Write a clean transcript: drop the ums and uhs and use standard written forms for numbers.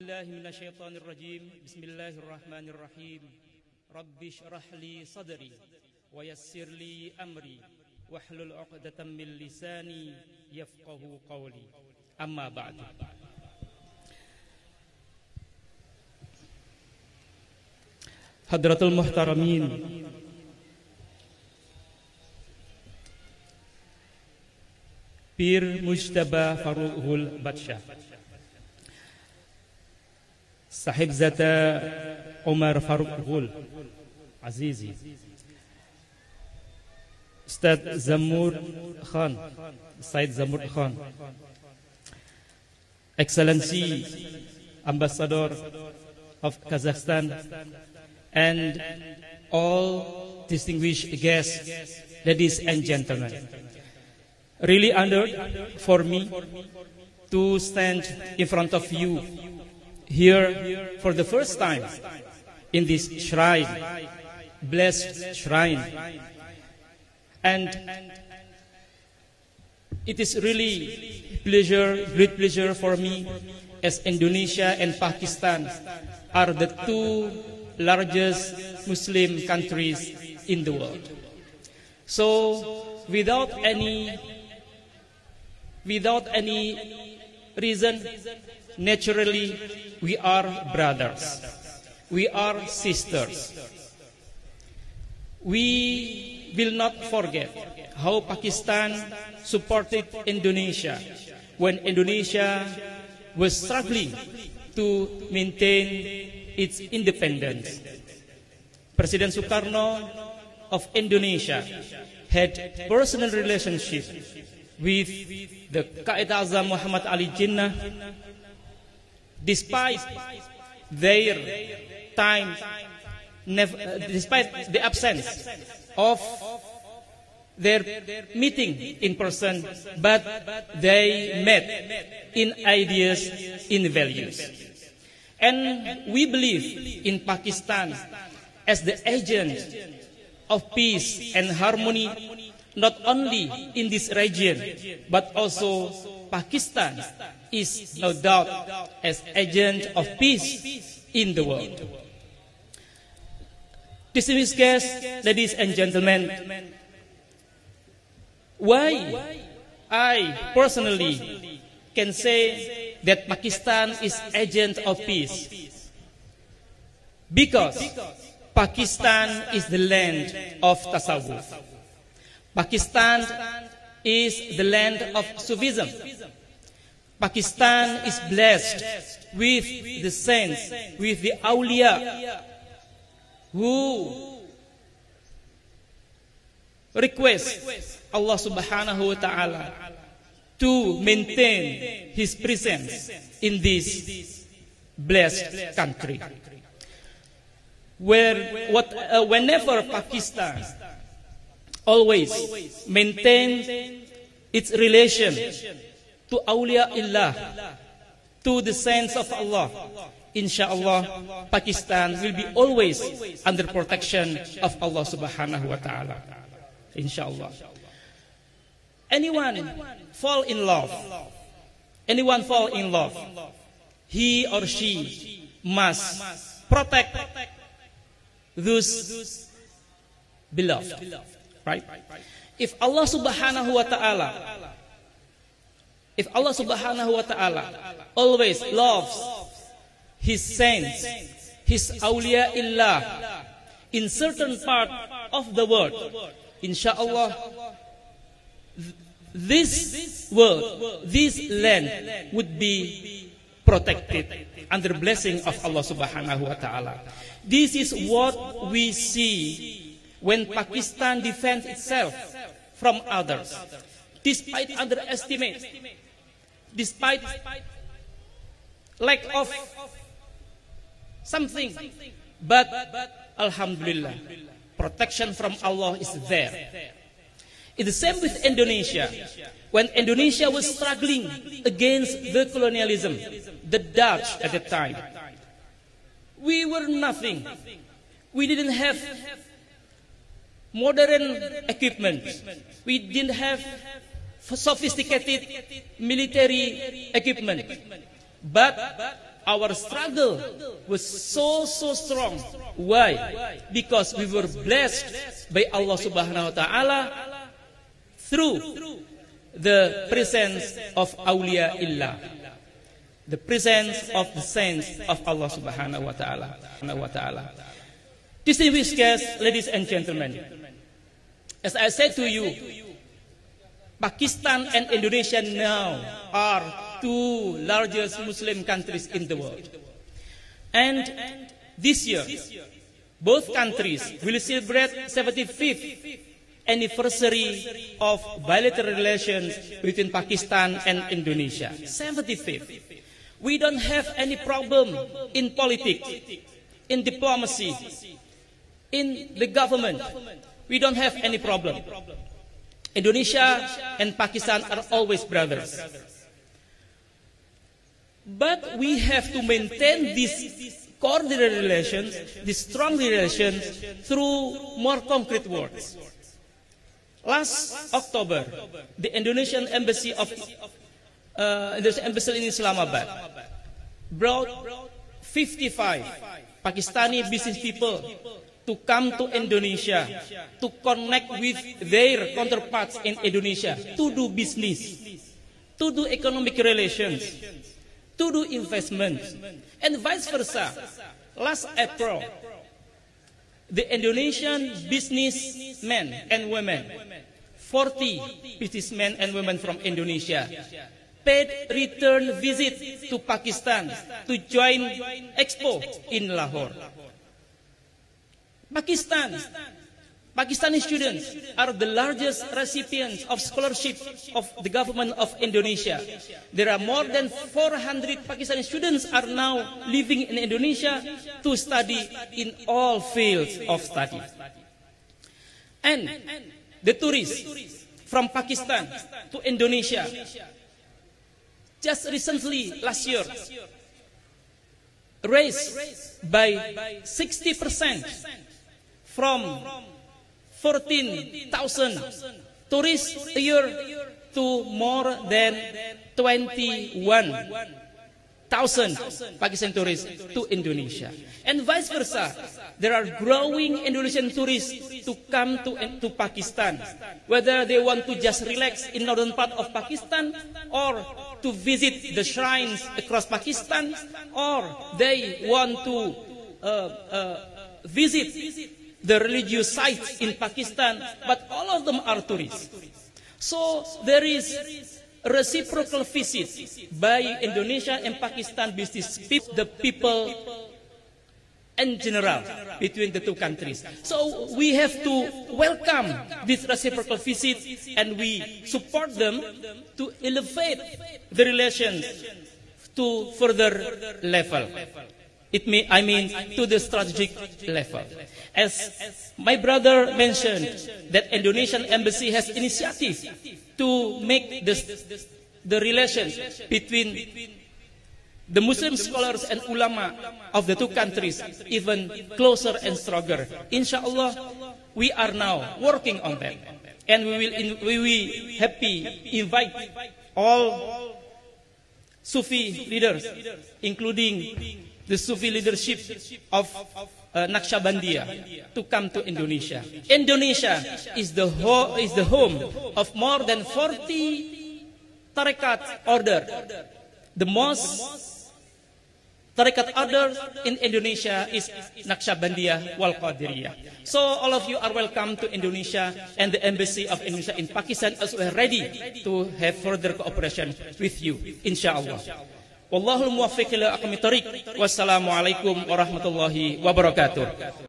من الشيطان الرجيم بسم الله الرحمن الرحيم رب اشرح لي صدري ويسر لي أمري واحلل عقدة من لساني يفقه قولي أما بعد. Hadratul Muhtaramin, Pir Mujtaba Faruhul Batsyah, Sahib Zata Umar Faruhul Azizi, Ustaz Zamur Khan, Said Zamur Khan, Excellency Ambassador of Kazakhstan, and all distinguished guests, ladies and gentlemen. Really honored for me to stand in front of you here for the first time in this shrine, blessed shrine. And it is really great pleasure for me, as Indonesia and Pakistan are the two largest Muslim countries in the world. So without any reason, naturally we are brothers, we are sisters. We will not forget how Pakistan supported Indonesia when Indonesia was struggling to maintain its independence. President Sukarno of Indonesia had personal relationship with the Qaid Azam Muhammad Ali Jinnah, despite their despite the absence of their meeting in person, but they met in ideas, in values. And we believe in Pakistan as the agent of peace and harmony, not only in this region, but also Pakistan is no doubt as agent of peace in the world. Distinguished guests, ladies and gentlemen, why I personally can say that Pakistan is agent of peace? Because Pakistan is the land of tasawwuf. Pakistan is the land of Sufism. Pakistan is blessed with the saints, with the awliya, who request Allah subhanahu wa ta'ala to maintain His presence in this blessed country. Whenever Pakistan always maintain its relation to awliya illah, to the saints of Allah, inshallah, Pakistan will be always under protection of Allah subhanahu wa ta'ala. Inshallah. Anyone fall in love, he or she must protect those beloved, right? If Allah subhanahu wa ta'ala always loves His saints, His awliya illah in certain part of the world, inshallah, this world, this land would be protected under blessing of Allah subhanahu wa ta'ala. This is what we see when Pakistan defends itself from others, despite underestimate, despite lack of something, but alhamdulillah, protection from Allah is there. It's the same with Indonesia. When Indonesia was struggling against the colonialism, the Dutch at the time, we were nothing. We didn't have modern equipment. We didn't have sophisticated military equipment. But our struggle was so strong. Why? Because we were blessed by Allah Subhanahu wa Ta'ala through the presence of awliya illah, the presence of the saints of Allah Subhanahu wa Ta'ala. Distinguished guests, ladies and gentlemen, as I said to you, Pakistan and Indonesia now are two largest Muslim countries in the world. And this year, both countries will celebrate 75th anniversary of bilateral relations between Pakistan and Indonesia. 75th. We don't have any problem in politics, in diplomacy, in the government. We don't have any problem. Indonesia and Pakistan are always brothers. But we have to maintain these cordial relations, these strong relations, through more concrete words. Last October, the Indonesian embassy in Islamabad brought 55 Pakistani business people to come to Indonesia to connect with their counterparts in Indonesia to do business, to do economic relations, to do investment, and vice versa. Last April, the Indonesian businessmen and women, 40 businessmen and women from Indonesia, paid return visit to Pakistan to join Expo in Lahore. Pakistani students are the largest recipients of scholarship of the government of Indonesia. There are more than 400 Pakistani students are now living in Indonesia to study in all fields of study. And the tourists from Pakistan to Indonesia, just recently, last year, raised by 60%. From 14,000 tourists a year to more than 21,000 Pakistan tourists to Indonesia. And vice versa, there are growing Indonesian tourists to come to Pakistan, whether they want to just relax in northern part of Pakistan or to visit the shrines across Pakistan, or they want to visit the religious sites in Pakistan, but all of them are tourists. So there is reciprocal visit by Indonesia and Pakistan business people, the people in general between the two countries. So we have to welcome this reciprocal visit, and we support them to elevate the relations to further level. I mean to the strategic level. As my brother mentioned, that Indonesian embassy has initiative to make the relations between the Muslim scholars and ulama of the two countries even closer and stronger. Inshallah, we are now working on that, and we will happy invite all Sufi leaders, including the Sufi leadership of Naqshbandiyah, to come to Indonesia. Indonesia is the home of more than 40 tariqat order. The most tariqat order in Indonesia is Naqshbandiyah wal Qadiriyah. So all of you are welcome to Indonesia, and the embassy of Indonesia in Pakistan is ready to have further cooperation with you, inshallah. Wallahul muwaffiq ila aqwamit thariq. Wassalamualaikum warahmatullahi wabarakatuh.